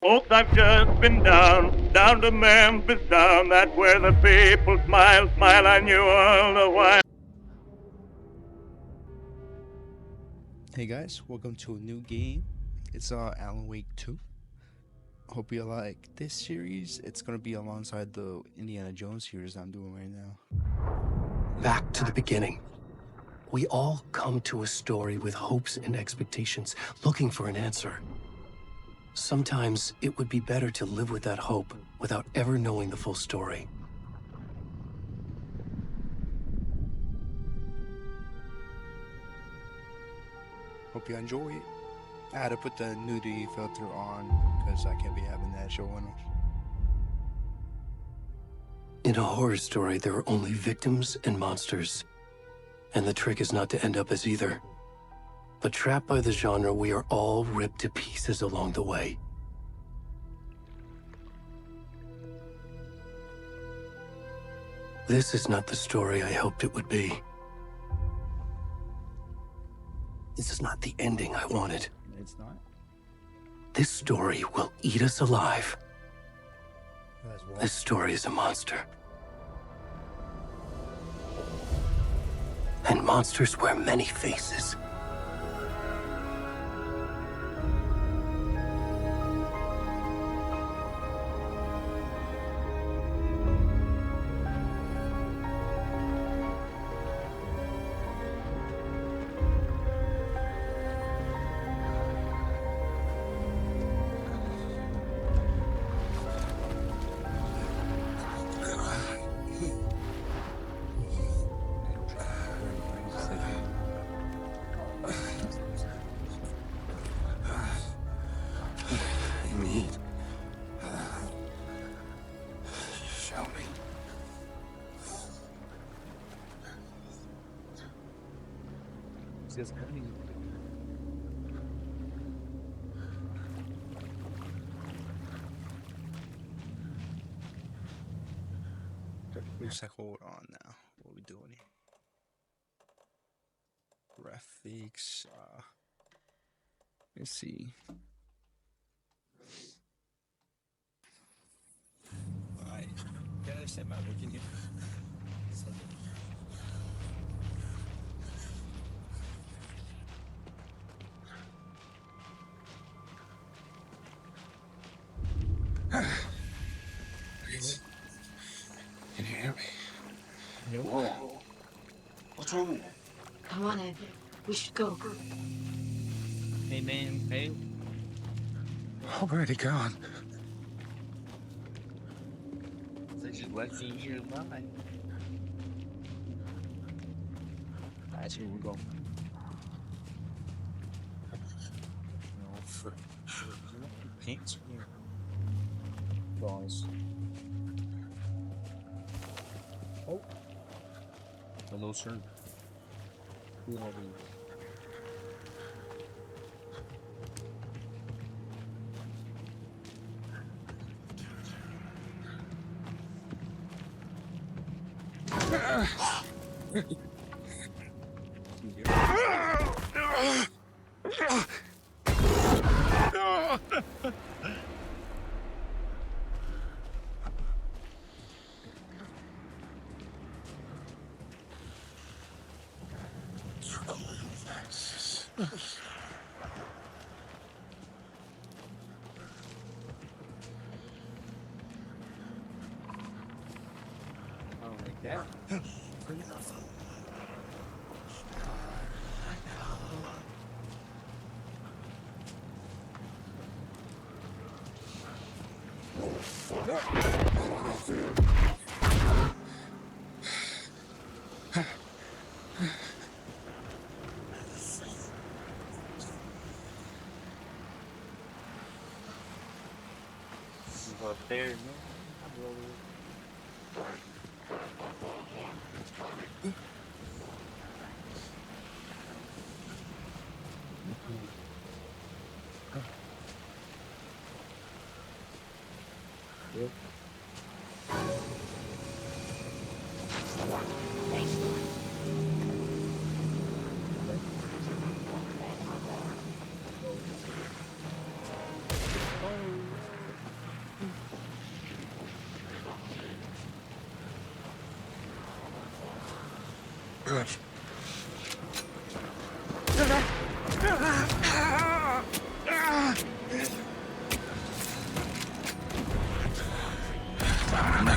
Folks, I've just been down to Memphis, down that where the people smile on you all the while. Hey guys, welcome to a new game. It's Alan Wake 2. Hope you like this series. It's gonna be alongside the Indiana Jones series I'm doing right now. Back to the beginning. We all come to a story with hopes and expectations, looking for an answer. Sometimes it would be better to live with that hope without ever knowing the full story. Hope you enjoy it. I had to put the nudity filter on because I can't be having that showing off. In a horror story, there are only victims and monsters. And the trick is not to end up as either. But trapped by the genre, we are all ripped to pieces along the way. This is not the story I hoped it would be. This is not the ending I wanted. It's not. This story will eat us alive. This story is a monster. And monsters wear many faces. Looks like, hold on now. What are we doing here? Graphics. Let's see. Alright. Can I understand my working here? Can you hear me? Whoa. What's wrong? Come on, Ed. We should go. Hey man, hey. Already gone. They just left me here alive. Alright, here we go. No, for pants here. Guys. Oh. Hello, sir. Who are you? Yeah. Up there, man. Yep.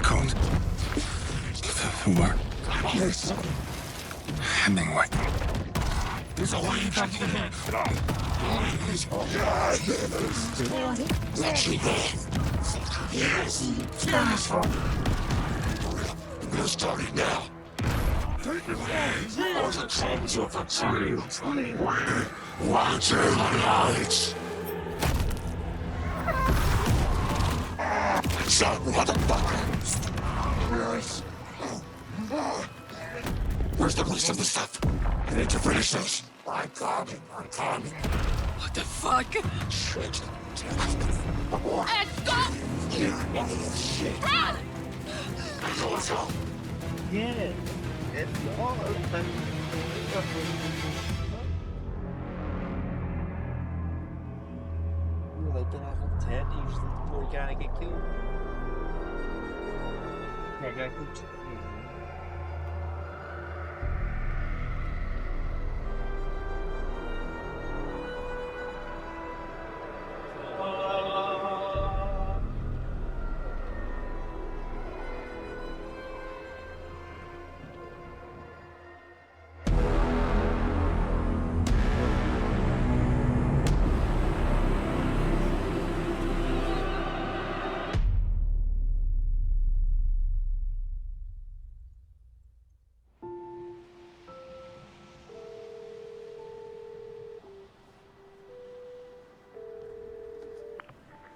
Called Umar Hemingway. It's starting now. Watch your lights. Son, motherfucker. Where's the rest of the stuff? I need to finish this. I'm coming. What the fuck? Shit. Ed, stop! Run! Let's go. Yeah, it's all open. Like then I have 10 usually before you gotta get killed. I gotta keep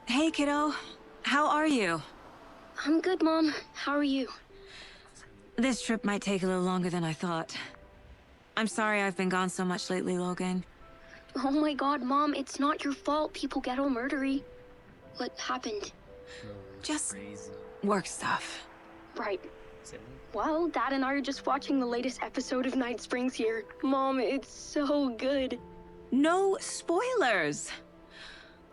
Hey, kiddo. How are you? I'm good, Mom. How are you? This trip might take a little longer than I thought. I'm sorry I've been gone so much lately, Logan. Oh my god, Mom, it's not your fault people get all murdery. What happened? Just work stuff. Right. Well, Dad and I are just watching the latest episode of Night Springs here. Mom, it's so good. No spoilers!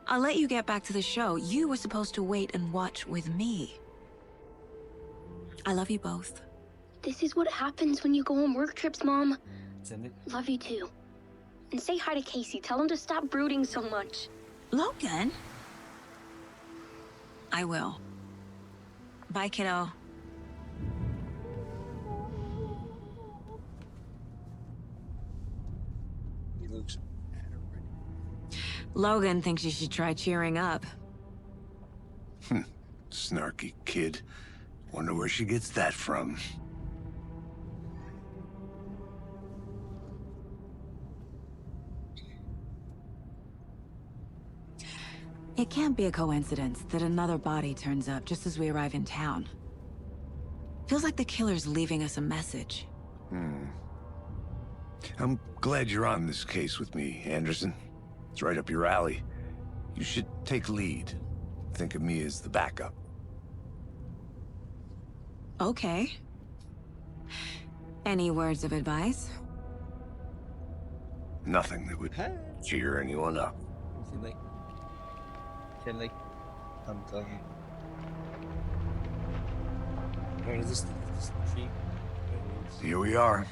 I'll let you get back to the show. You were supposed to wait and watch with me. I love you both. This is what happens when you go on work trips, Mom. Love you too. And say hi to Casey. Tell him to stop brooding so much. Logan? I will. Bye, kiddo. He looks mad already. Logan thinks you should try cheering up. Snarky kid. Wonder where she gets that from. It can't be a coincidence that another body turns up just as we arrive in town. Feels like the killer's leaving us a message. I'm glad you're on this case with me, Anderson. It's right up your alley. You should take lead. Think of me as the backup. Okay. Any words of advice? Nothing that would cheer anyone up. Can they? I'm telling you. Where is this tree? Here we are.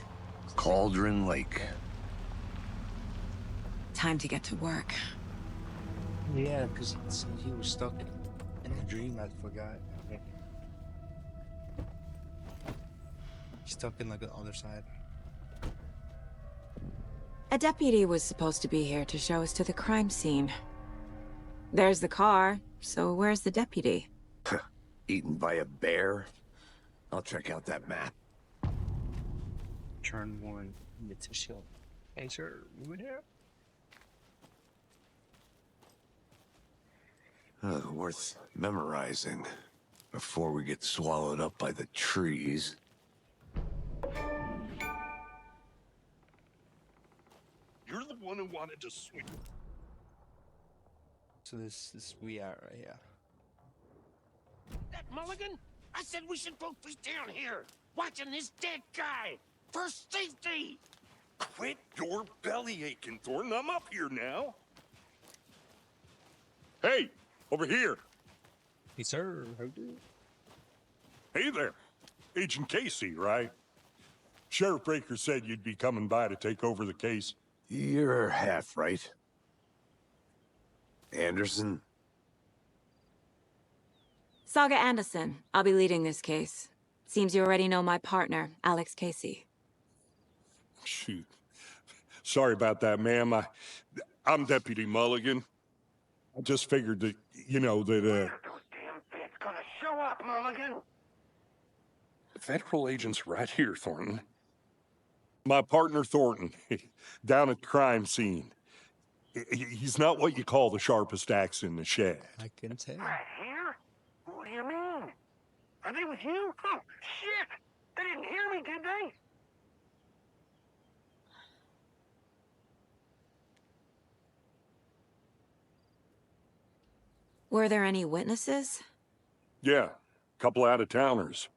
Cauldron Lake. Time to get to work. Yeah, because he was stuck in the dream. I forgot. He's stuck in like the other side. A deputy was supposed to be here to show us to the crime scene. There's the car, so where's the deputy? Eaten by a bear? I'll check out that map. Turn 1. It's a shield. Hey, sir, you in here? Worth memorizing before we get swallowed up by the trees. You're the one who wanted to swing. So this we are right here. That Mulligan? I said we should both be down here, watching this dead guy. For safety! Quit your belly aching, Thornton. I'm up here now. Hey, over here. Hey, sir. How do? Hey there. Agent Casey, right? Sheriff Breaker said you'd be coming by to take over the case. You're half right. Anderson? Saga Anderson. I'll be leading this case. Seems you already know my partner, Alex Casey. Shoot. Sorry about that, ma'am. I'm Deputy Mulligan. I just figured that, Those damn feds gonna show up, Mulligan. Federal agent's right here, Thornton. My partner, Thornton, down at the crime scene. He's not what you call the sharpest axe in the shed. I can tell. Right here? What do you mean? Are they with you? Oh, shit! They didn't hear me, did they? Were there any witnesses? Yeah, couple out-of-towners.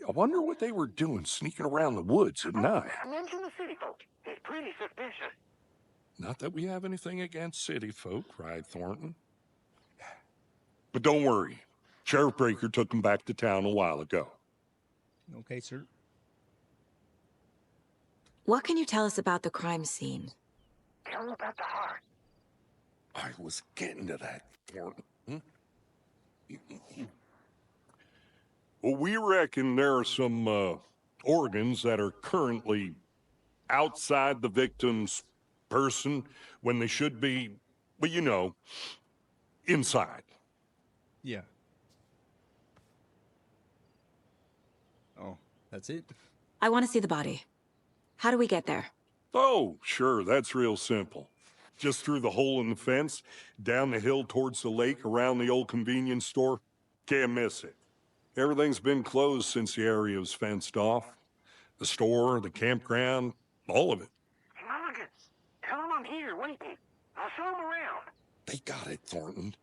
I wonder what they were doing sneaking around the woods at night. Mention the city folk. It's pretty suspicious. Not that we have anything against city folk, cried Thornton. But don't worry. Sheriff Breaker took them back to town a while ago. Okay, sir. What can you tell us about the crime scene? Tell me about the heart. I was getting to that, Thornton. Well, we reckon there are some organs that are currently outside the victim's person when they should be, well, inside. Yeah. Oh, that's it? I want to see the body. How do we get there? Oh, sure, that's real simple. Just through the hole in the fence, down the hill towards the lake, around the old convenience store. Can't miss it. Everything's been closed since the area was fenced off. The store, the campground, all of it. Mulligan, tell them I'm here waiting. I'll show them around. They got it, Thornton.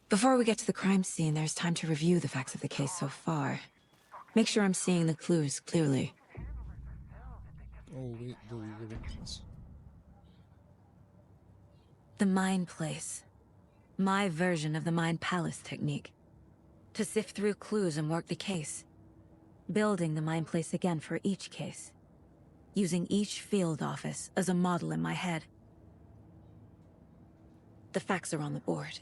Before we get to the crime scene, there's time to review the facts of the case so far. Make sure I'm seeing the clues clearly. Oh, wait, the evidence. The Mind Place. My version of the Mind Palace technique. To sift through clues and work the case. Building the Mind Place again for each case. Using each field office as a model in my head. The facts are on the board.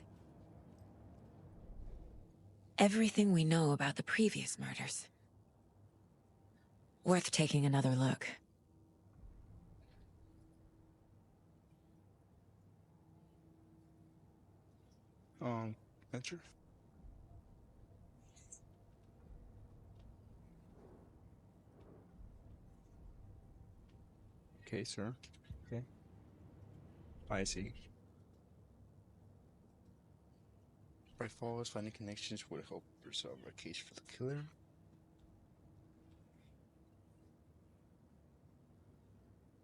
Everything we know about the previous murders. Worth taking another look. Venture? Okay, sir. Okay. I see. By follows, finding connections would help resolve a case for the killer.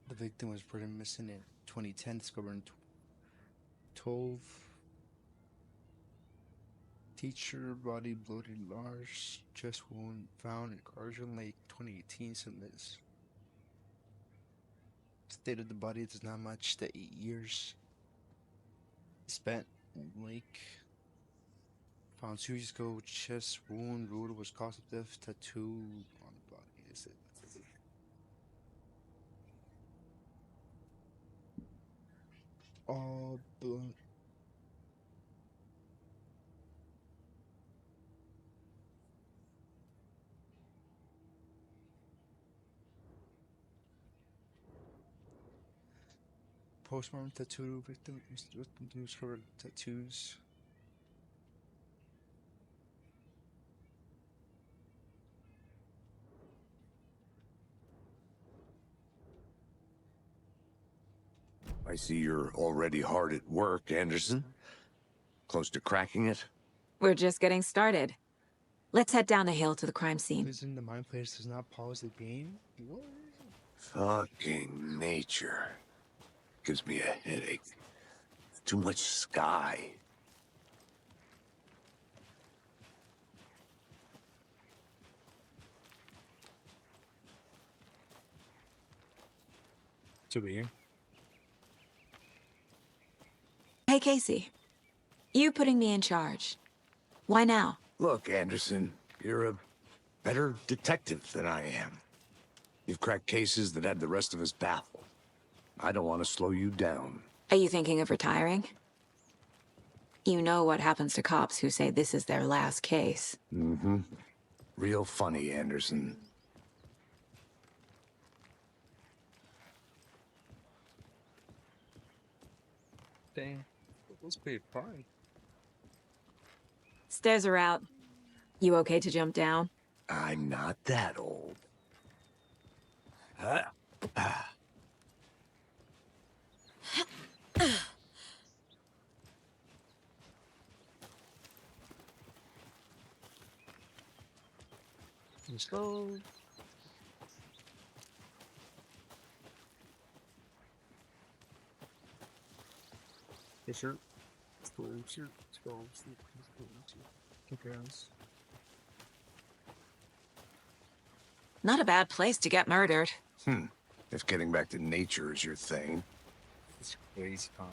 The victim was reported missing in 2010, discovered in 12. Teacher body bloated, large chest wound found in Carson Lake, 2018. Submits. State of the body does not match the 8 years spent in lake. Found 2 years ago, chest wound, ruled was cause of death, tattoo on the body. Is it? All blood. Postmortem tattoo victim discovered tattoos. I see you're already hard at work, Anderson. Close to cracking it? We're just getting started. Let's head down the hill to the crime scene. Prison, the Mind Place does not pause the game? What? Fucking nature. Gives me a headache. Too much sky. To be here. Hey, Casey. You putting me in charge. Why now? Look, Anderson, you're a better detective than I am. You've cracked cases that had the rest of us baffled. I don't want to slow you down. Are you thinking of retiring? You know what happens to cops who say this is their last case. Mm-hmm. Real funny, Anderson. Dang. Let's be fine. Stairs are out. You okay to jump down? I'm not that old. Let's go. Hey, shirt. Let's go, shirt. Let's go, shirt. Let's go, shirt. Kick your ass. Not a bad place to get murdered. If getting back to nature is your thing. It's crazy, Connor.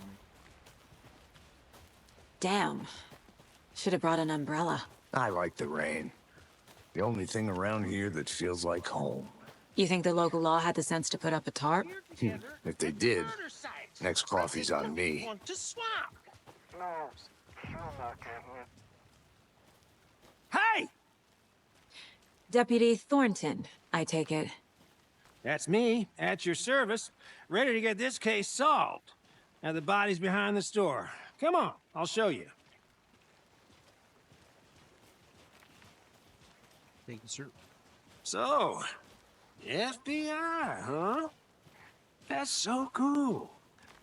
Damn. Should have brought an umbrella. I like the rain. The only thing around here that feels like home. You think the local law had the sense to put up a tarp? If they did, next coffee's on me. To swap. No, I'm not getting it. Hey! Deputy Thornton, I take it. That's me, at your service, ready to get this case solved. Now the body's behind the store. Come on, I'll show you. Thank you, sir. So, FBI, huh? That's so cool.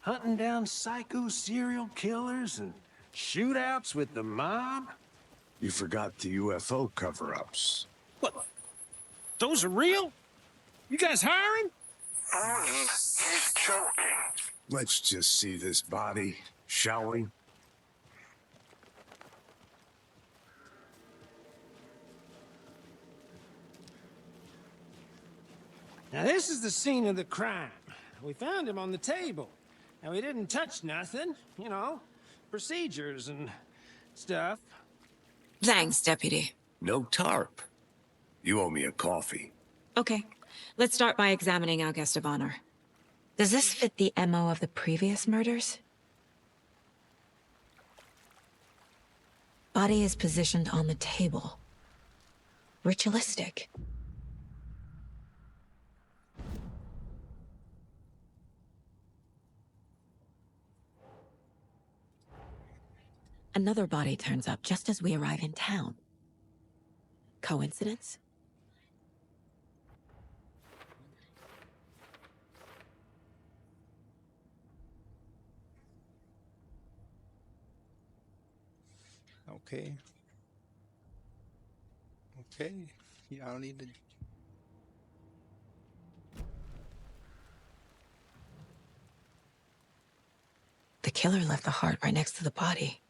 Hunting down psycho serial killers and shootouts with the mob? You forgot the UFO cover-ups. What? Those are real? You guys hiring? He's choking. Let's just see this body, shall we? Now this is the scene of the crime. We found him on the table. Now he didn't touch nothing, you know, procedures and stuff. Thanks, Deputy. No tarp. You owe me a coffee. Okay. Let's start by examining our guest of honor. Does this fit the MO of the previous murders? Body is positioned on the table. Ritualistic. Another body turns up just as we arrive in town. Coincidence? Okay. Okay. Yeah, I don't need to. The killer left the heart right next to the body.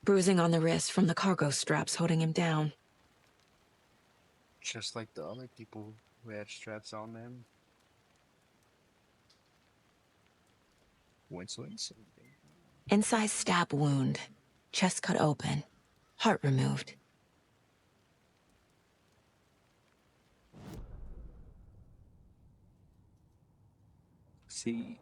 Bruising on the wrist from the cargo straps holding him down. Just like the other people who had straps on them. Coincidence? Inside stab wound. Chest cut open. Heart removed. See.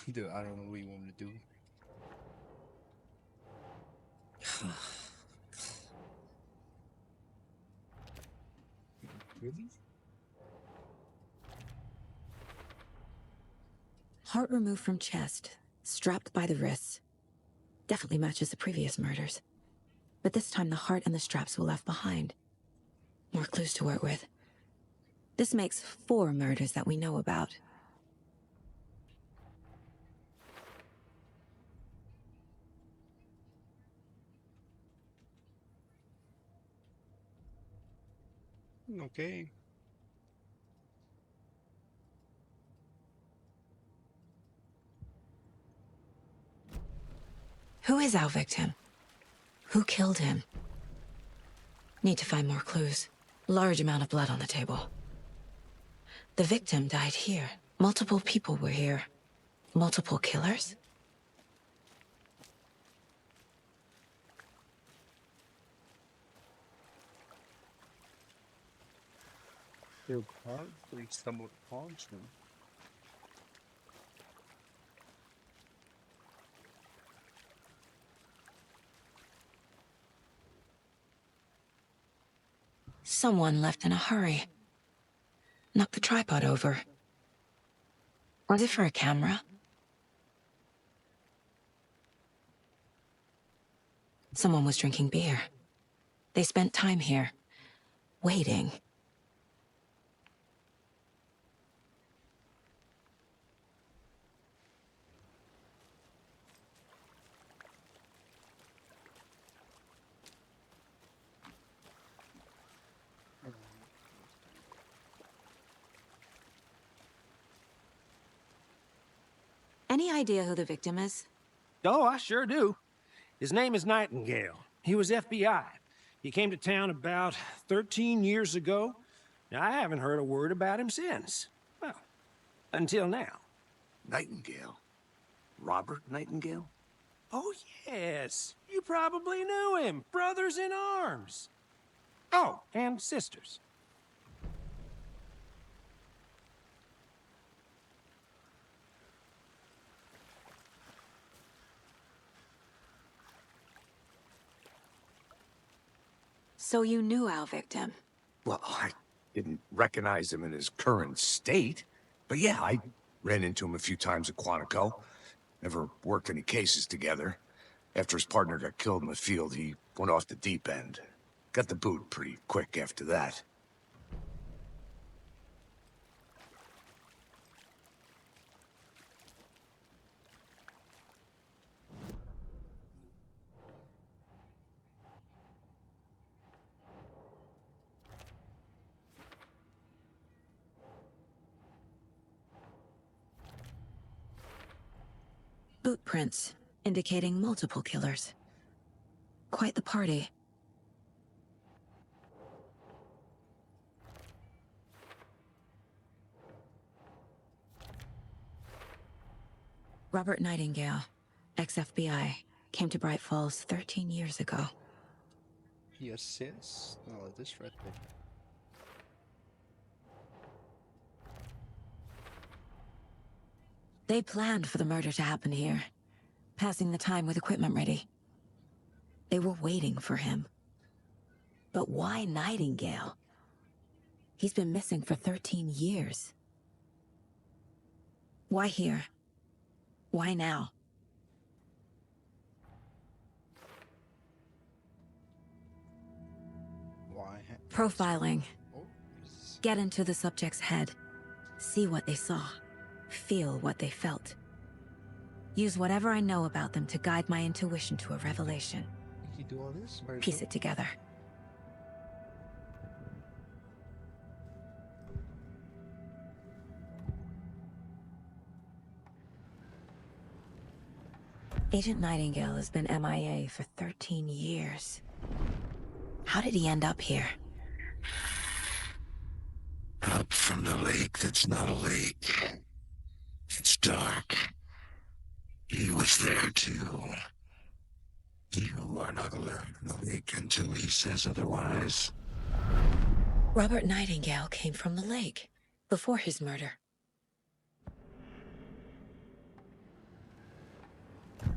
Dude, I don't know what you want me to do. Really? Heart removed from chest, strapped by the wrists. Definitely matches the previous murders. But this time the heart and the straps were left behind. More clues to work with. This makes 4 murders that we know about. Okay. Who is our victim? Who killed him? Need to find more clues. Large amount of blood on the table. The victim died here. Multiple people were here. Multiple killers? They probably stumbled upon him. Someone left in a hurry. Knocked the tripod over. Was it for a camera? Someone was drinking beer. They spent time here, waiting. Any idea who the victim is? Oh, I sure do. His name is Nightingale. He was FBI. He came to town about 13 years ago. Now, I haven't heard a word about him since. Well, until now. Nightingale? Robert Nightingale? Oh, yes. You probably knew him. Brothers in arms. Oh, and sisters. So you knew our victim? Well, I didn't recognize him in his current state. But yeah, I ran into him a few times at Quantico. Never worked any cases together. After his partner got killed in the field, he went off the deep end. Got the boot pretty quick after that. Boot prints, indicating multiple killers. Quite the party. Robert Nightingale, ex-FBI, came to Bright Falls 13 years ago. Yes, yes. No, this right there. They planned for the murder to happen here, passing the time with equipment ready. They were waiting for him. But why Nightingale? He's been missing for 13 years. Why here? Why now? Why? Profiling. Oh. Get into the subject's head. See what they saw. Feel what they felt. Use whatever I know about them to guide my intuition to a revelation. You do all this? Piece it together. Agent Nightingale has been MIA for 13 years. How did he end up here? Up from the lake that's not a lake. It's dark. He was there too. You are not alone in the lake until he says otherwise. Robert Nightingale came from the lake, before his murder.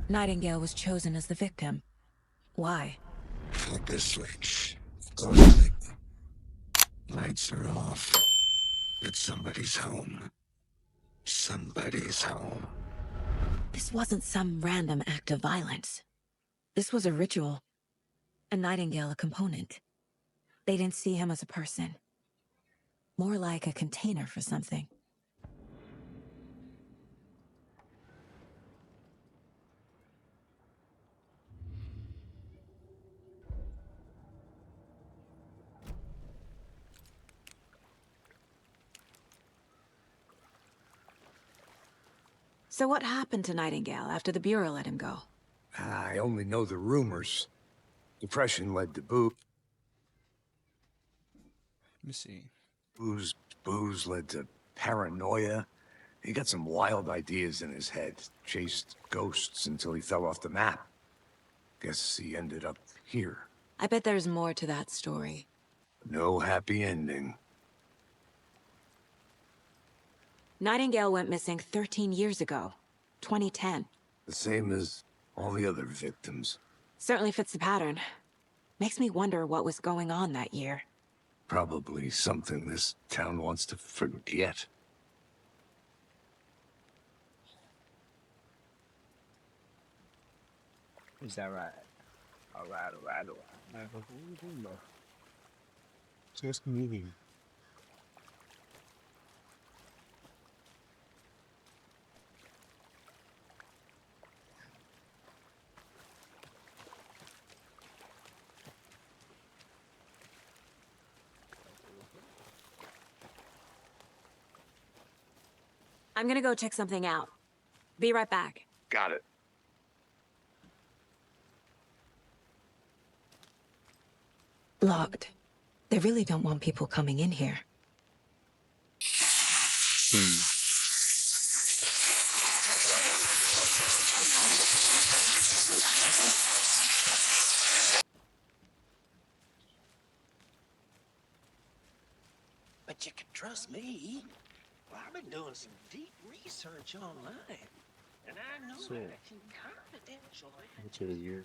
Nightingale was chosen as the victim. Why? Flip this switch. Close. Lights are off. But somebody's home. Somebody's home. This wasn't some random act of violence. This was a ritual. A Nightingale a component. They didn't see him as a person. More like a container for something. So what happened to Nightingale after the Bureau let him go? I only know the rumors. Depression led to booze. Let me see. Booze led to paranoia. He got some wild ideas in his head. Chased ghosts until he fell off the map. Guess he ended up here. I bet there's more to that story. No happy ending. Nightingale went missing 13 years ago. 2010. The same as all the other victims. Certainly fits the pattern. Makes me wonder what was going on that year. Probably something this town wants to forget. Is that right? Alright. Just meeting. I'm gonna go check something out. Be right back. Got it. Locked. They really don't want people coming in here. But you can trust me. Well, I've been doing some deep research online, and I know So, that some confidential. which is your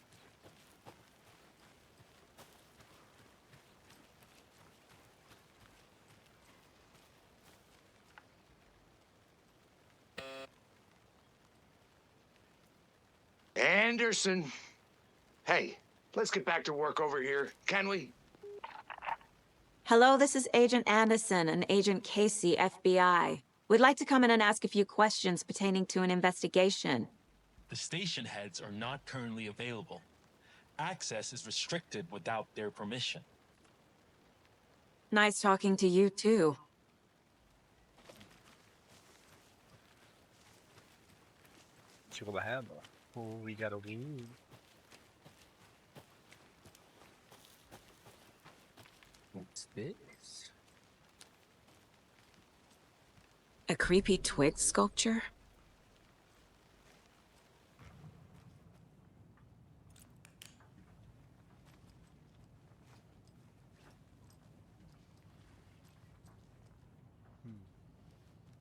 Anderson. Hey, let's get back to work over here, can we? Hello, this is Agent Anderson and Agent Casey, FBI. We'd like to come in and ask a few questions pertaining to an investigation. The station heads are not currently available. Access is restricted without their permission. Nice talking to you, too. شغل هذا we gotta leave. What's this? A creepy twig sculpture?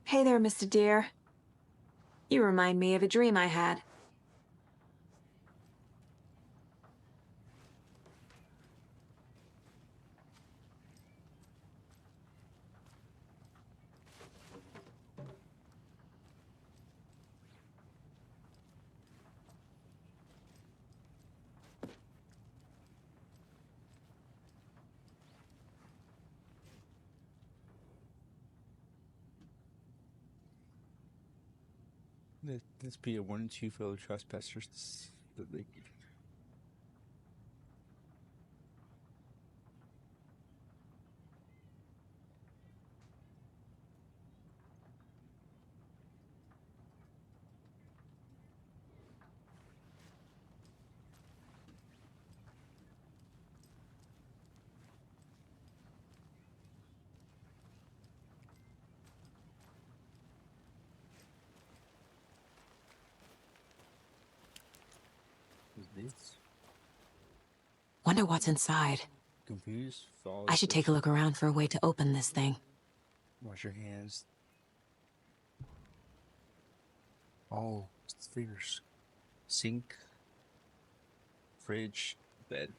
Hey there, Mr. Deer. You remind me of a dream I had. This be a 1 and 2 fellow trespassers that they. This? Wonder what's inside. Confused? I should take a look around for a way to open this thing. Wash your hands. Oh, figures. Sink. Fridge. Bed.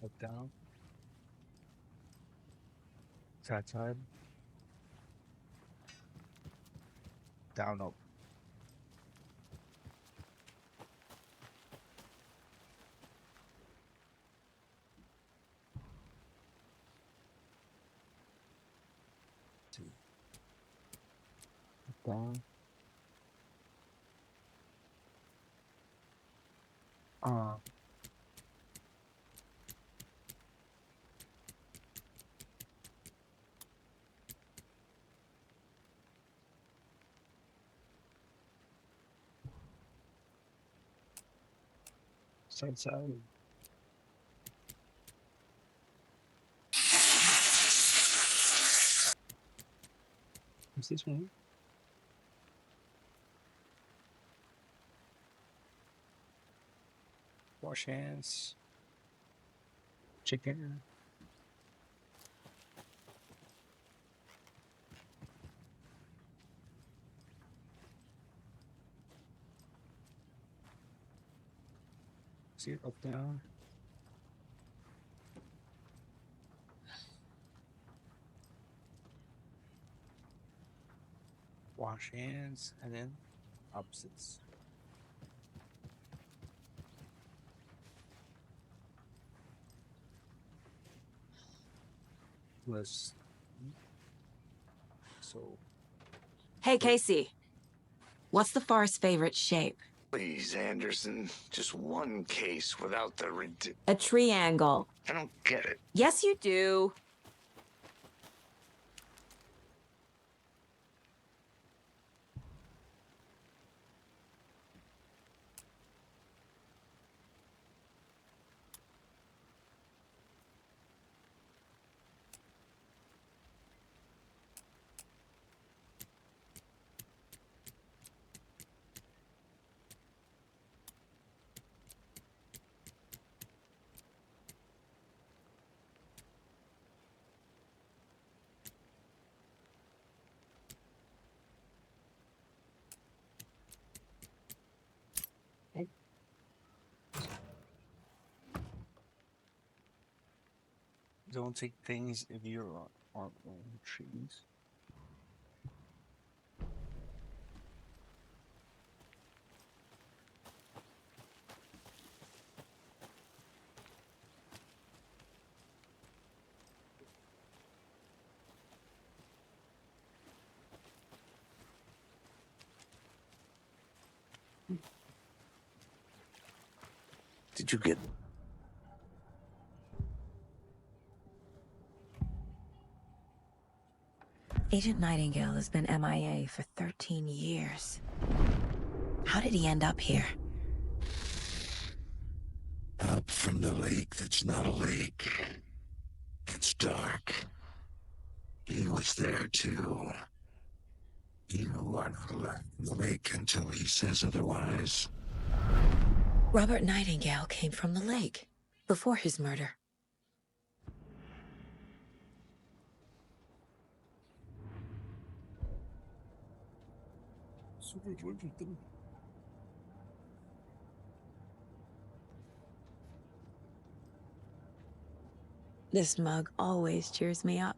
Up, down. Side. Down, up. Two. Up, down. Starts out. What's this one? Wash hands. Chicken. See it up, down. Wash hands and then opposites. Was so. Hey, Casey. What's the far's favorite shape? Please, Anderson. Just one case without the A triangle. I don't get it. Yes, you do. Don't take things if you aren't on trees. Did you get... Agent Nightingale has been MIA for 13 years. How did he end up here? Up from the lake that's not a lake. It's dark. He was there too. You are not allowed in the lake until he says otherwise. Robert Nightingale came from the lake before his murder. This mug always cheers me up.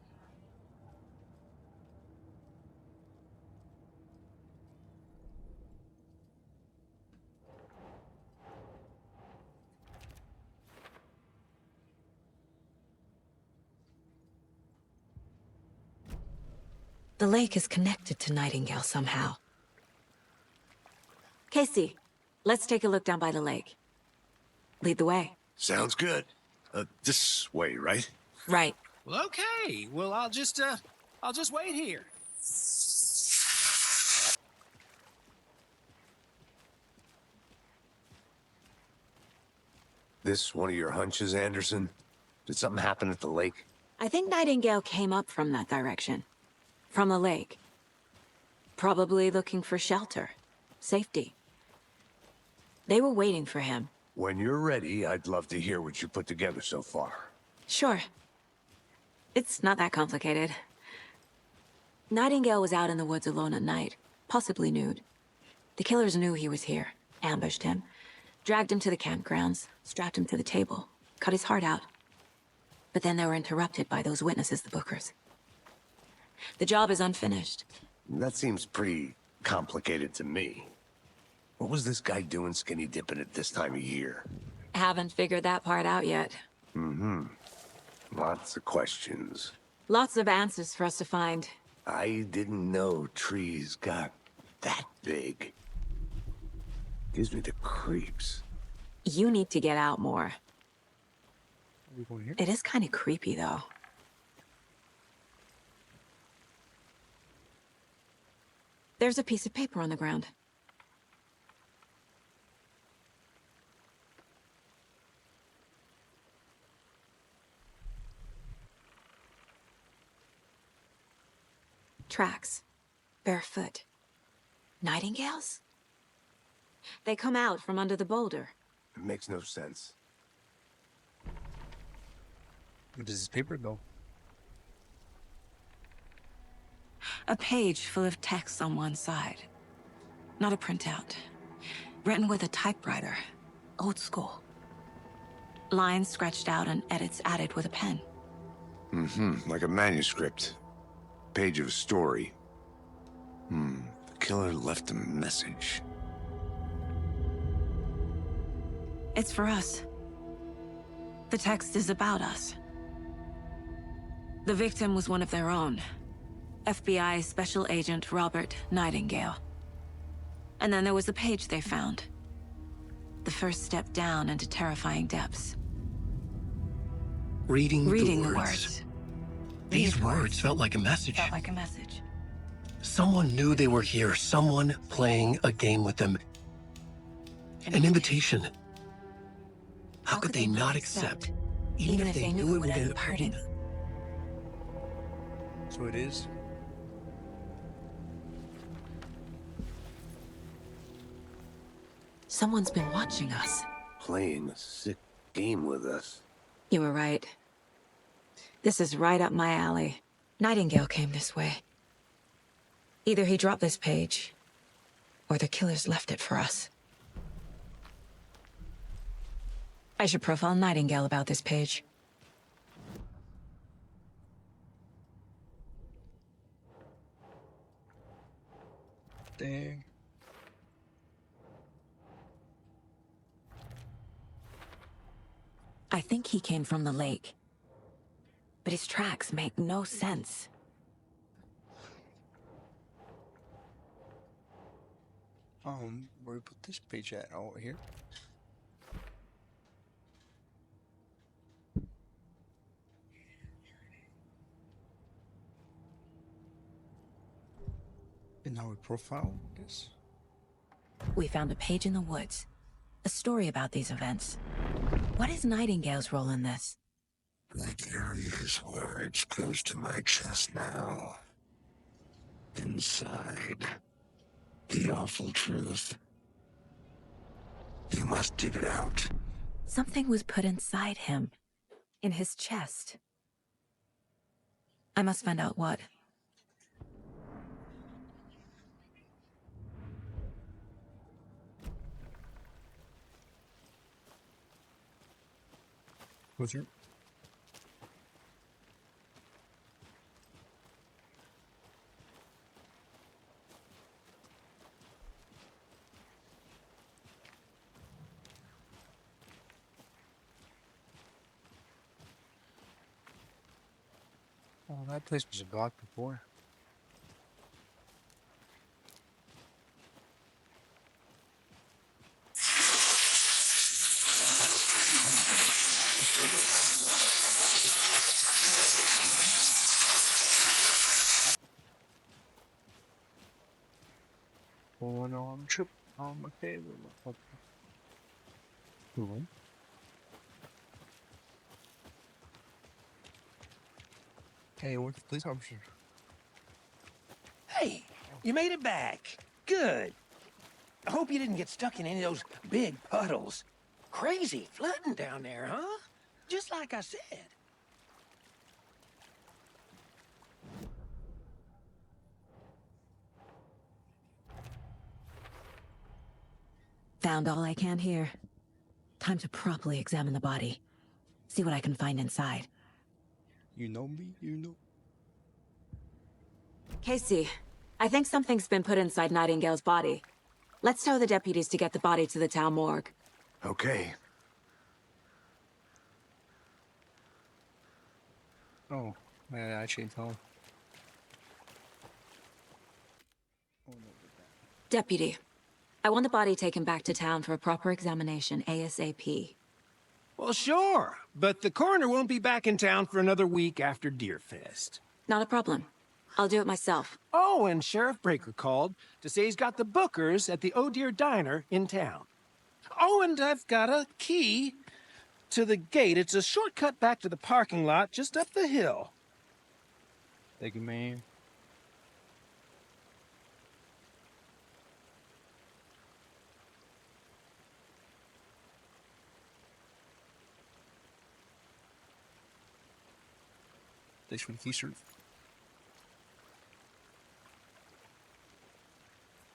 The lake is connected to Nightingale somehow. Casey, let's take a look down by the lake. Lead the way. Sounds good. This way, right? Right. Well, okay. Well, I'll just wait here. This one of your hunches, Anderson? Did something happen at the lake? I think Nightingale came up from that direction. From the lake. Probably looking for shelter. Safety. They were waiting for him. When you're ready, I'd love to hear what you put together so far. Sure. It's not that complicated. Nightingale was out in the woods alone at night, possibly nude. The killers knew he was here, ambushed him, dragged him to the campgrounds, strapped him to the table, cut his heart out. But then they were interrupted by those witnesses, the Bookers. The job is unfinished. That seems pretty complicated to me. What was this guy doing skinny dipping at this time of year? Haven't figured that part out yet. Mm-hmm. Lots of questions. Lots of answers for us to find. I didn't know trees got that big. Gives me the creeps. You need to get out more. Are we going here? It is kind of creepy, though. There's a piece of paper on the ground. Tracks. Barefoot. Nightingales? They come out from under the boulder. It makes no sense. Where does this paper go? A page full of text on one side. Not a printout. Written with a typewriter. Old school. Lines scratched out and edits added with a pen. Mm-hmm, like a manuscript. Page of a story. The killer left a message. It's for us. The text is about us. The victim was one of their own. FBI Special Agent Robert Nightingale. And then there was the page they found. The first step down into terrifying depths. Reading the words. words. These words felt like a message. Felt like a message. Someone knew they were here. Someone playing a game with them. An invitation. How could they not accept? Even if they knew it would end up hurting. So it is. Someone's been watching us. Playing a sick game with us. You were right. This is right up my alley. Nightingale came this way. Either he dropped this page, or the killers left it for us. I should profile Nightingale about this page. Dang. I think he came from the lake. But his tracks make no sense. Where we put this page at? Oh, here? And now we profile this? We found a page in the woods. A story about these events. What is Nightingale's role in this? I carry his words close to my chest now. Inside, the awful truth. You must dig it out. Something was put inside him. In his chest. I must find out what. What's your... Oh, that place was a block before. Going on a trip on my favorite motherfucker. Cool. Hey, where's the police officer? Hey, you made it back. Good. I hope you didn't get stuck in any of those big puddles. Crazy flooding down there, huh? Just like I said. Found all I can here. Time to properly examine the body. See what I can find inside. You know me, you know. Casey, I think something's been put inside Nightingale's body. Let's tell the deputies to get the body to the town morgue. Okay. Oh, I actually tell him. Deputy, I want the body taken back to town for a proper examination ASAP. Well, sure, but the coroner won't be back in town for another week after Deerfest. Not a problem. I'll do it myself. Oh, and Sheriff Breaker called to say he's got the Bookers at the Oh Deer Diner in town. Oh, and I've got a key to the gate. It's a shortcut back to the parking lot just up the hill. Thank you, man. Thanks for the t-shirt.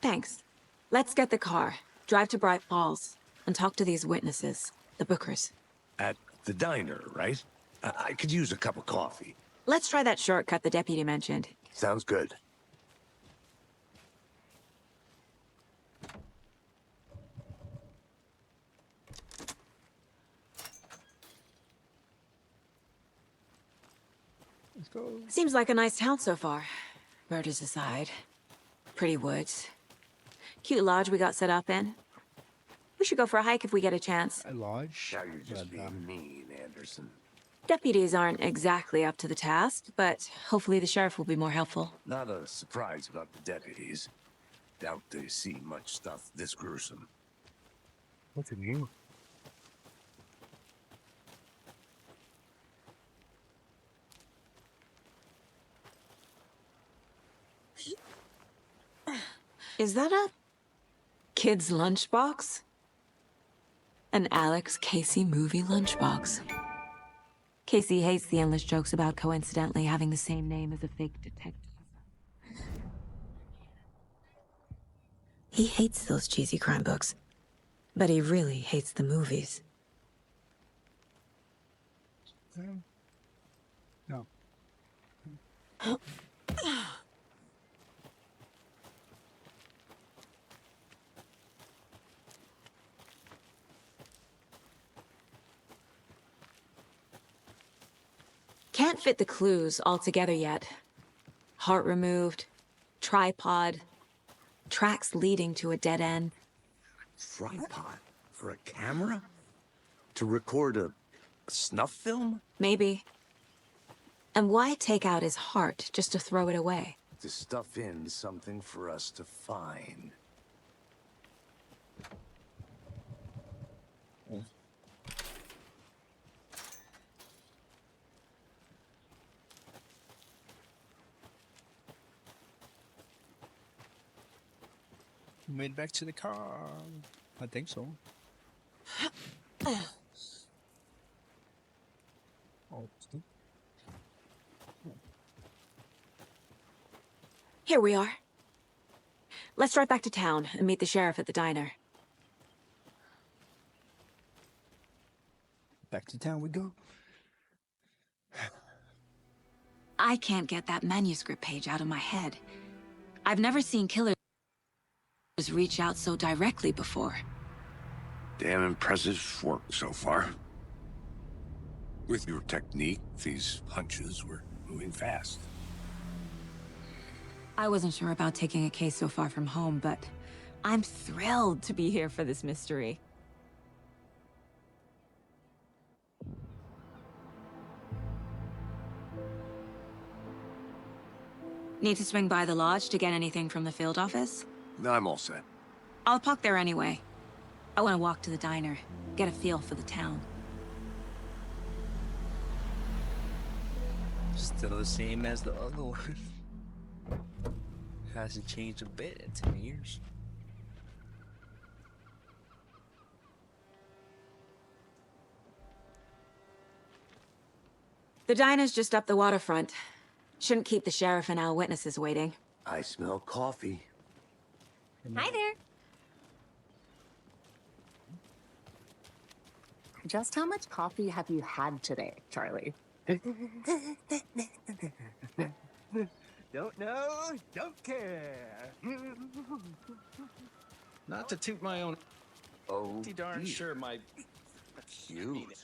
Thanks. Let's get the car, drive to Bright Falls, and talk to these witnesses, the Bookers. At the diner, right? I could use a cup of coffee. Let's try that shortcut the deputy mentioned. Sounds good. Let's go. Seems like a nice town so far. Murders aside. Pretty woods. Cute lodge we got set up in. We should go for a hike if we get a chance. A lodge? Now you're just being mean, Anderson. Deputies aren't exactly up to the task, but hopefully the sheriff will be more helpful. Not a surprise about the deputies. Doubt they see much stuff this gruesome. What's it mean? Is that a kid's lunchbox? An Alex Casey movie lunchbox. Casey hates the endless jokes about coincidentally having the same name as a fake detective. He hates those cheesy crime books, but he really hates the movies. No. Can't fit the clues all together yet. Heart removed, tripod, tracks leading to a dead end. Tripod? For a camera? To record a snuff film? Maybe. And why take out his heart just to throw it away? To stuff in something for us to find. Made back to the car. I think so. Here we are. Let's drive back to town and meet the sheriff at the diner. Back to town we go. I can't get that manuscript page out of my head. I've never seen killers reach out so directly before. Damn impressive work so far. With your technique, these hunches were moving fast. I wasn't sure about taking a case so far from home, but I'm thrilled to be here for this mystery. Need to swing by the lodge to get anything from the field office? I'm all set. I'll park there anyway. I want to walk to the diner, get a feel for the town. Still the same as the other one. Hasn't changed a bit in 10 years. The diner's just up the waterfront. Shouldn't keep the sheriff and our witnesses waiting. I smell coffee. Hi there. Just how much coffee have you had today, Charlie? Don't know, don't care. Not to toot my own. Oh, pretty darn sure my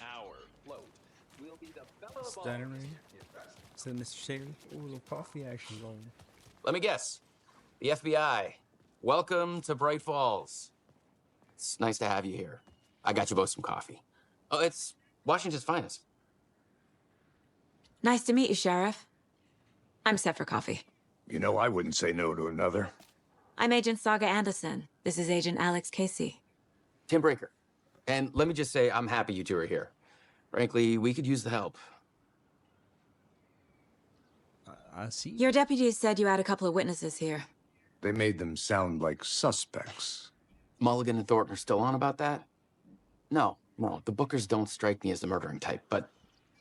hour float will be the belle of all. Diner right here. Said Mr. Staley. Oh, a little coffee action going. Let me guess. The FBI. Welcome to Bright Falls. It's nice to have you here. I got you both some coffee. Oh, it's Washington's finest. Nice to meet you, Sheriff. I'm set for coffee. You know, I wouldn't say no to another. I'm Agent Saga Anderson. This is Agent Alex Casey. Tim Breaker. And let me just say, I'm happy you two are here. Frankly, we could use the help. I see. Your deputies said you had a couple of witnesses here. They made them sound like suspects. Mulligan and Thornton are still on about that? No, the Bookers don't strike me as the murdering type, but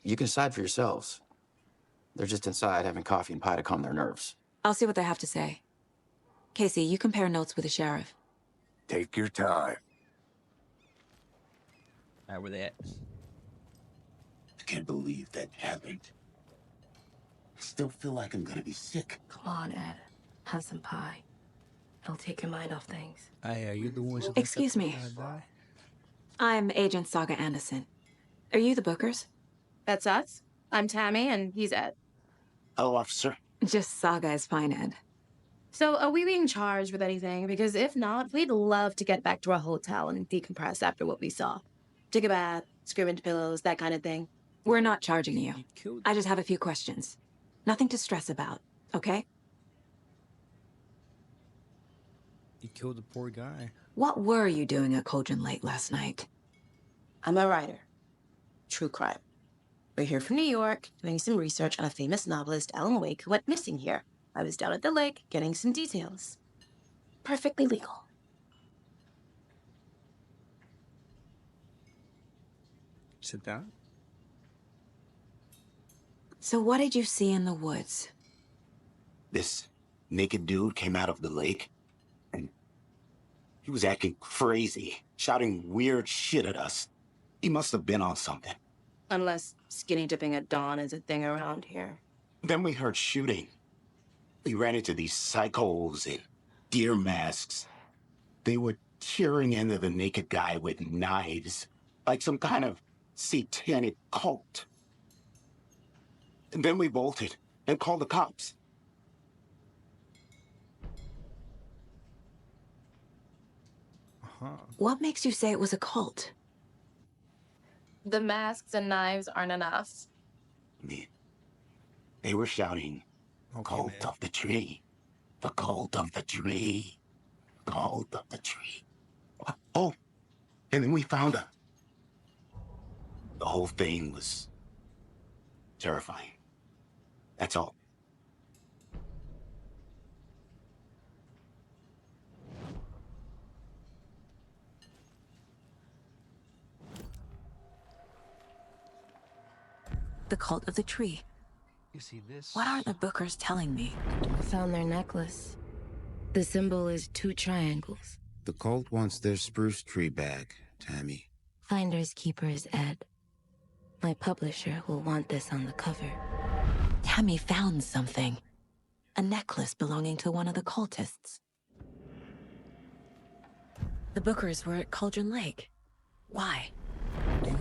you can decide for yourselves. They're just inside having coffee and pie to calm their nerves. I'll see what they have to say. Casey, you compare notes with the sheriff. Take your time. Alright, where they at? I can't believe that happened. I still feel like I'm gonna be sick. Come on, Ed. Have some pie. It'll take your mind off things. Hey, are you the one? Excuse me. I'm Agent Saga Anderson. Are you the Bookers? That's us. I'm Tammy, and he's Ed. Hello, officer. Just Saga is fine, Ed. So, are we being charged with anything? Because if not, we'd love to get back to our hotel and decompress after what we saw. Take a bath, scream into pillows, that kind of thing. We're not charging you. I just have a few questions. Nothing to stress about, okay? You killed the poor guy. What were you doing at Cauldron Lake last night? I'm a writer. True crime. We're here from New York, doing some research on a famous novelist, Alan Wake, who went missing here. I was down at the lake, getting some details. Perfectly legal. Sit down. So what did you see in the woods? This naked dude came out of the lake, and he was acting crazy, shouting weird shit at us. He must have been on something. Unless skinny dipping at dawn is a thing around here. Then we heard shooting. We ran into these psychos in deer masks. They were tearing into the naked guy with knives, like some kind of satanic cult. And then we bolted and called the cops. What makes you say it was a cult? The masks and knives aren't enough. They were shouting, "Cult of the tree, the cult of the tree, cult of the tree." Oh, and then we found her. The whole thing was terrifying. That's all. The cult of the tree. You see this? What are the Bookers telling me? I found their necklace. The symbol is 2 triangles. The cult wants their spruce tree back, Tammy. Finders keepers, Ed. My publisher will want this on the cover. Tammy found something. A necklace belonging to one of the cultists. The Bookers were at Cauldron Lake. Why?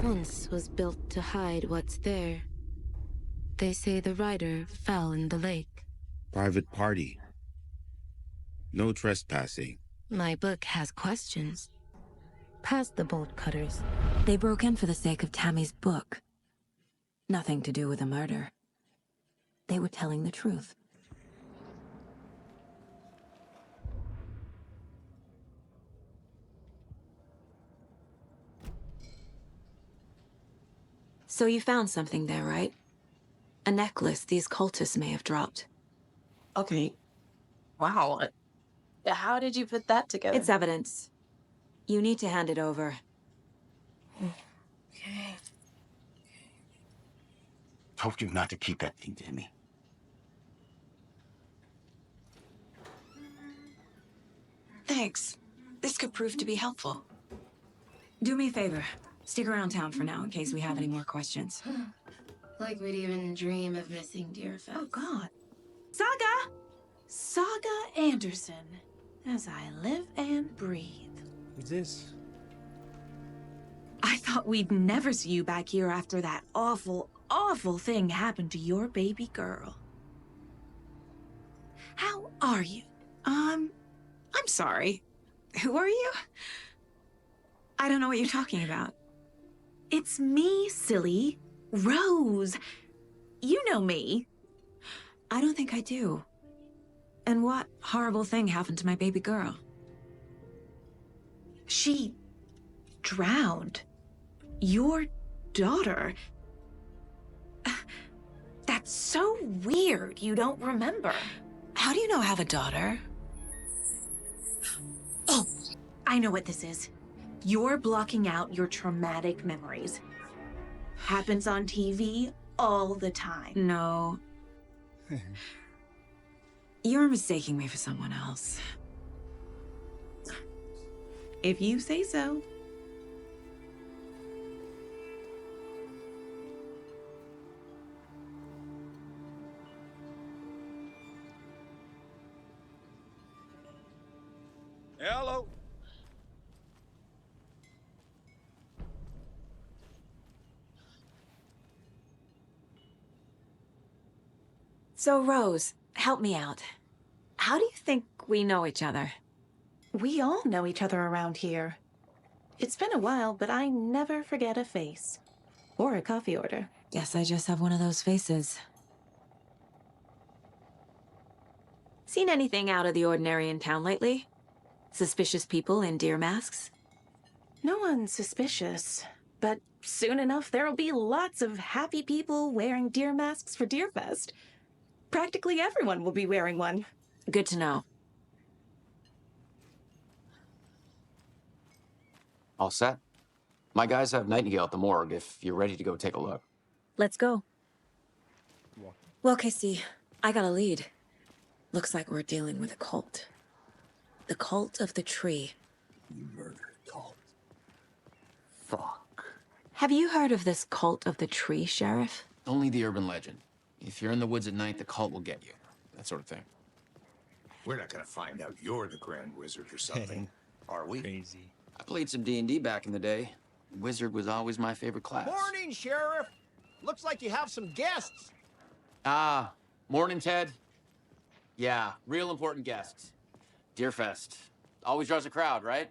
Once was built to hide what's there. They say the rider fell in the lake. Private party. No trespassing. My book has questions. Past the bolt cutters. They broke in for the sake of Tammy's book. Nothing to do with a murder. They were telling the truth. So you found something there, right? A necklace these cultists may have dropped. Okay. Wow. How did you put that together? It's evidence. You need to hand it over. Okay. Told you not to keep that thing to me. Thanks. This could prove to be helpful. Do me a favor. Stick around town for now in case we have any more questions. Like we'd even dream of missing deer fest. Oh, God. Saga! Saga Anderson. As I live and breathe. Who's this? I thought we'd never see you back here after that awful, awful thing happened to your baby girl. How are you? I'm sorry. Who are you? I don't know what you're talking about. It's me, silly. Rose. You know me. I don't think I do. And what horrible thing happened to my baby girl? She drowned. Your daughter. That's so weird. You don't remember. How do you know I have a daughter? Oh, I know what this is. You're blocking out your traumatic memories. Happens on TV all the time. No. You're mistaking me for someone else. If you say so. Hello. So, Rose, help me out. How do you think we know each other? We all know each other around here. It's been a while, but I never forget a face. Or a coffee order. Guess I just have one of those faces. Seen anything out of the ordinary in town lately? Suspicious people in deer masks? No one's suspicious. But soon enough, there'll be lots of happy people wearing deer masks for Deerfest. Practically everyone will be wearing one. Good to know. All set? My guys have Nightingale at the morgue if you're ready to go take a look. Let's go. Well, Casey, I got a lead. Looks like we're dealing with a cult. The cult of the tree. You murdered a cult. Fuck. Have you heard of this cult of the tree, Sheriff? Only the urban legend. If you're in the woods at night, the cult will get you. That sort of thing. We're not gonna find out you're the Grand Wizard or something, are we? Crazy. I played some D&D back in the day. Wizard was always my favorite class. Morning, Sheriff. Looks like you have some guests. Ah, morning, Ted. Yeah, real important guests. Deerfest. Always draws a crowd, right?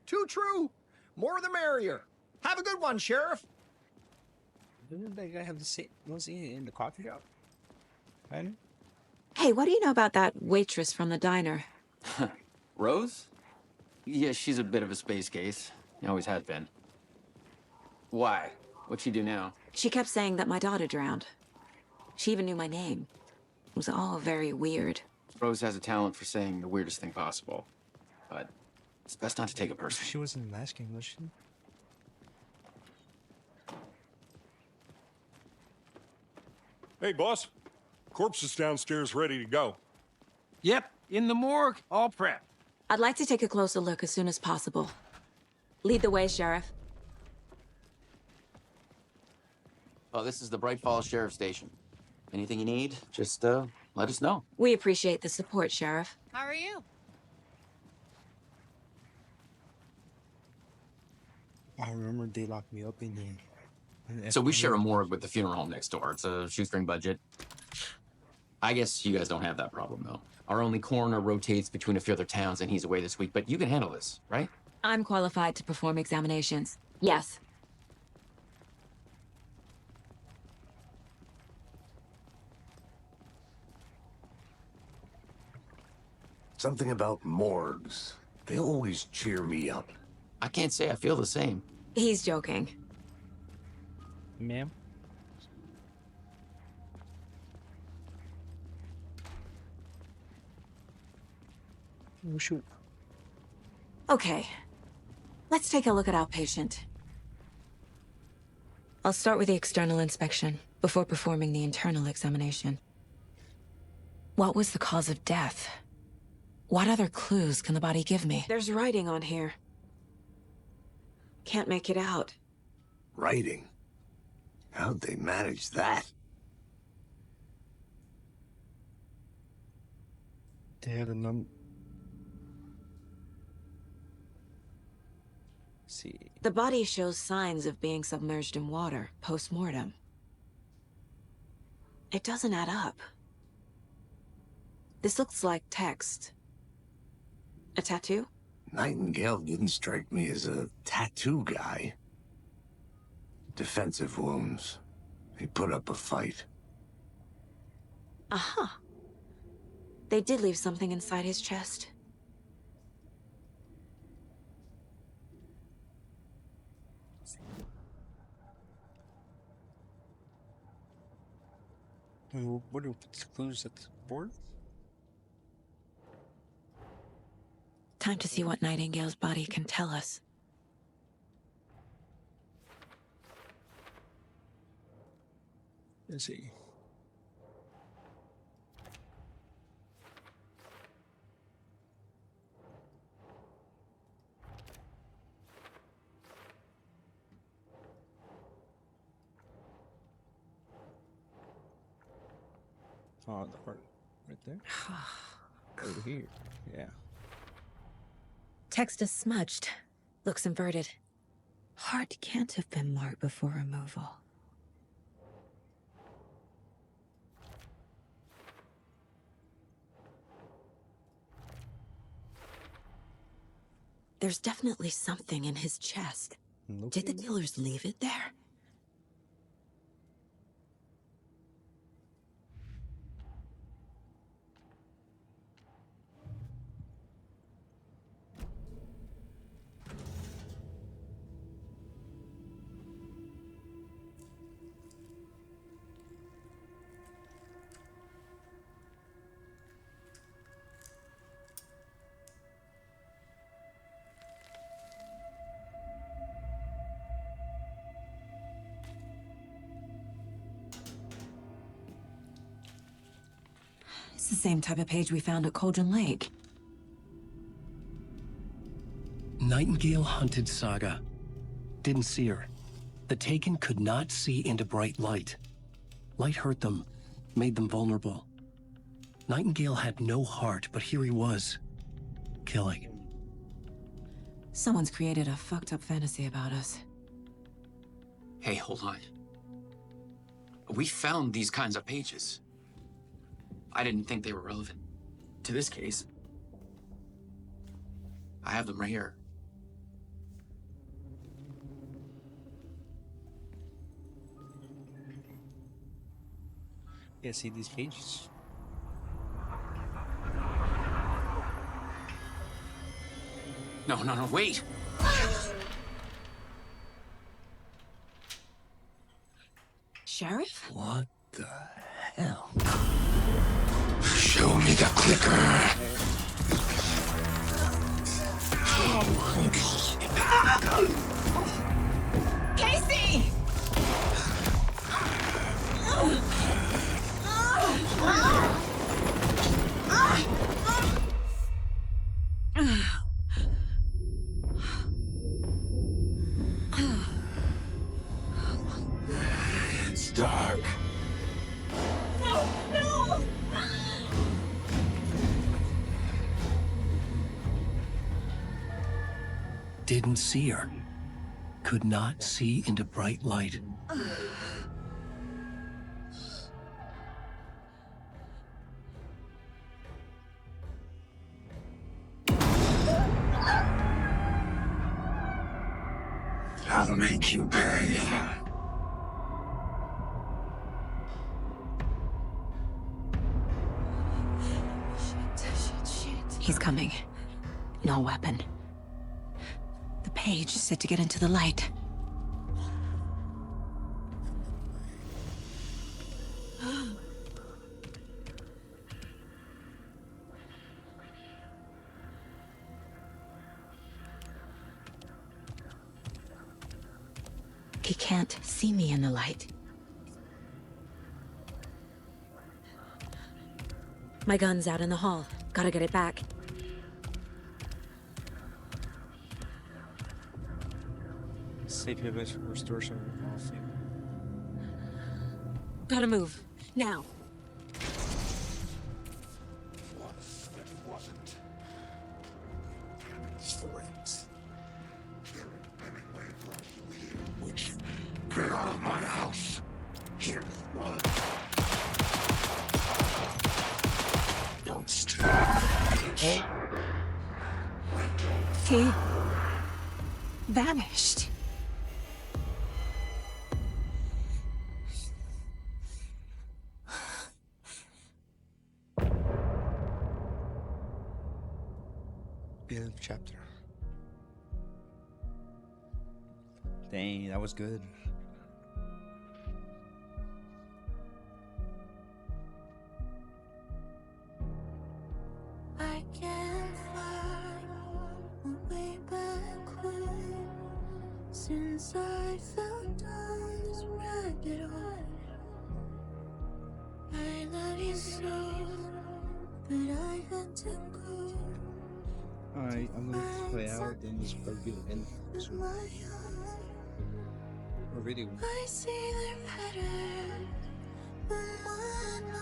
Too true. More the merrier. Have a good one, Sheriff. Didn't that guy have the same? Was he in the coffee shop? Right? Hey, what do you know about that waitress from the diner? Rose? Yeah, she's a bit of a space case. Always has been. Why? What'd she do now? She kept saying that my daughter drowned. She even knew my name. It was all very weird. Rose has a talent for saying the weirdest thing possible. But it's best not to take it personally. She wasn't masking, was she? Hey, boss. Corpse is downstairs ready to go. Yep, in the morgue, all prepped. I'd like to take a closer look as soon as possible. Lead the way, Sheriff. Oh, this is the Bright Falls Sheriff Station. Anything you need, just let us know. We appreciate the support, Sheriff. How are you? I remember they locked me up in there. So we share a morgue with the funeral home next door. It's a shoestring budget. I guess you guys don't have that problem, though. Our only coroner rotates between a few other towns, and he's away this week, but you can handle this, right? I'm qualified to perform examinations. Yes. Something about morgues. They always cheer me up. I can't say I feel the same. He's joking. Ma'am? Oh, shoot. Okay. Let's take a look at our patient. I'll start with the external inspection before performing the internal examination. What was the cause of death? What other clues can the body give me? There's writing on here. Can't make it out. Writing? How'd they manage that? They had a number. See. The body shows signs of being submerged in water post-mortem. It doesn't add up. This looks like text. A tattoo? Nightingale didn't strike me as a tattoo guy. Defensive wounds. He put up a fight. Aha. They did leave something inside his chest. What do we put the clues at the board? Time to see what Nightingale's body can tell us. Let's see. Oh, the part right there. Over here. Yeah. Text is smudged. Looks inverted. Heart can't have been marked before removal. There's definitely something in his chest. Did the killers leave it there? It's the same type of page we found at Cauldron Lake. Nightingale hunted Saga. Didn't see her. The Taken could not see into bright light. Light hurt them, made them vulnerable. Nightingale had no heart, but here he was, killing. Someone's created a fucked up fantasy about us. Hey, hold on. We found these kinds of pages. I didn't think they were relevant to this case. I have them right here. Yeah, see these pages. No, wait! Sheriff? What the hell? Show me the clicker. Casey! It's dark. No! Didn't see her. Could not see into bright light. I'll make you pay. He's coming. No weapon. The page is set to get into the light. He can't see me in the light. My gun's out in the hall. Gotta get it back. Safe haven for restoration of all things. Gotta move. Now. Get out of my house. Here's blood. Don't stop. He vanished. End of chapter. Dang, that was good. I can't find way back when, since I fell down this rabbit hole. I love you so, but I had to go. Alright, I'm going to play out, then this will be the end of this one. Or video. I see they're better than mine.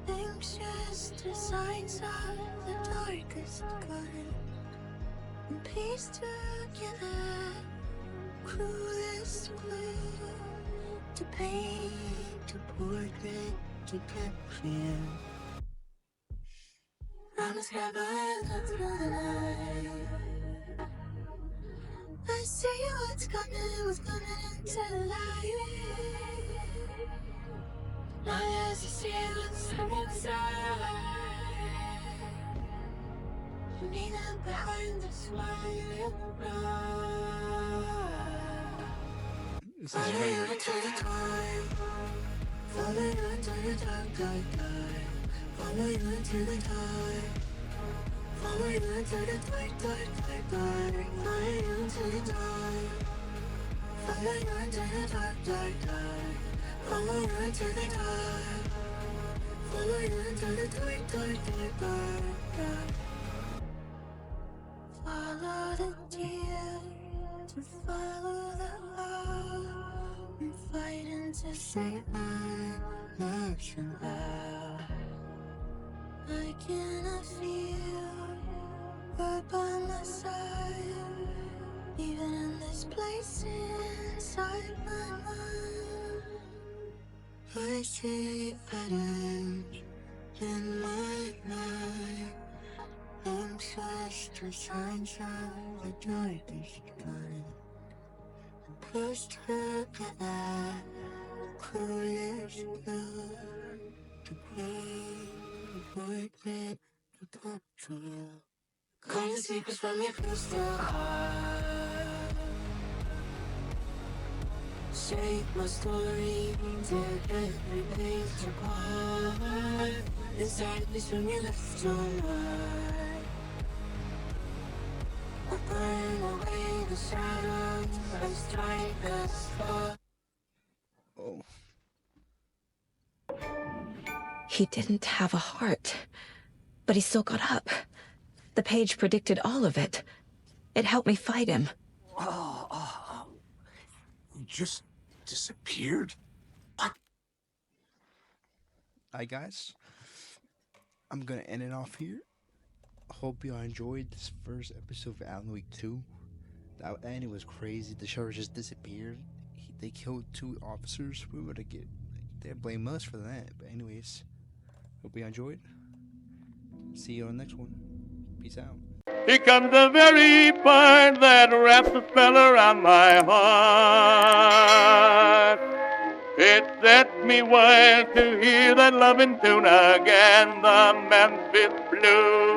Anxious to signs of the darkest kind, and piece together cruelest glue to paint a portrait to capture. Promise never look through the night. I see what's coming into life. Long as you see what's inside, you need it behind the smile. Follow you into the time. Follow you into the dark. Follow you into the time. Follow you into the dark. Follow you into the time. Follow you into the dark. Follow you into the dark. Follow you into the dark. Follow the deer to follow the love, and fighting to save my nation loud. I cannot feel right by my side, even in this place inside my mind. I see patterns in my mind. I'm such to signs of the darkest kind. Pushed together, cruelest blue to portrait to capture. Calling secrets from your crystal heart. Shape my story, tear every page apart. Inside me from your left to right. I burn away the shadows, I strike a spot. Oh. He didn't have a heart, but he still got up. The page predicted all of it. It helped me fight him. He just disappeared? What? Alright guys, I'm gonna end it off here. Hope y'all enjoyed this first episode of Alan Wake 2. That ending was crazy. The sheriff just disappeared. They killed 2 officers. We would have they blame us for that. But anyways, hope you enjoyed. See you on the next one. Peace out. Here comes the very part that wraps a spell around my heart. It set me wild to hear that loving tune again, the Memphis Blues.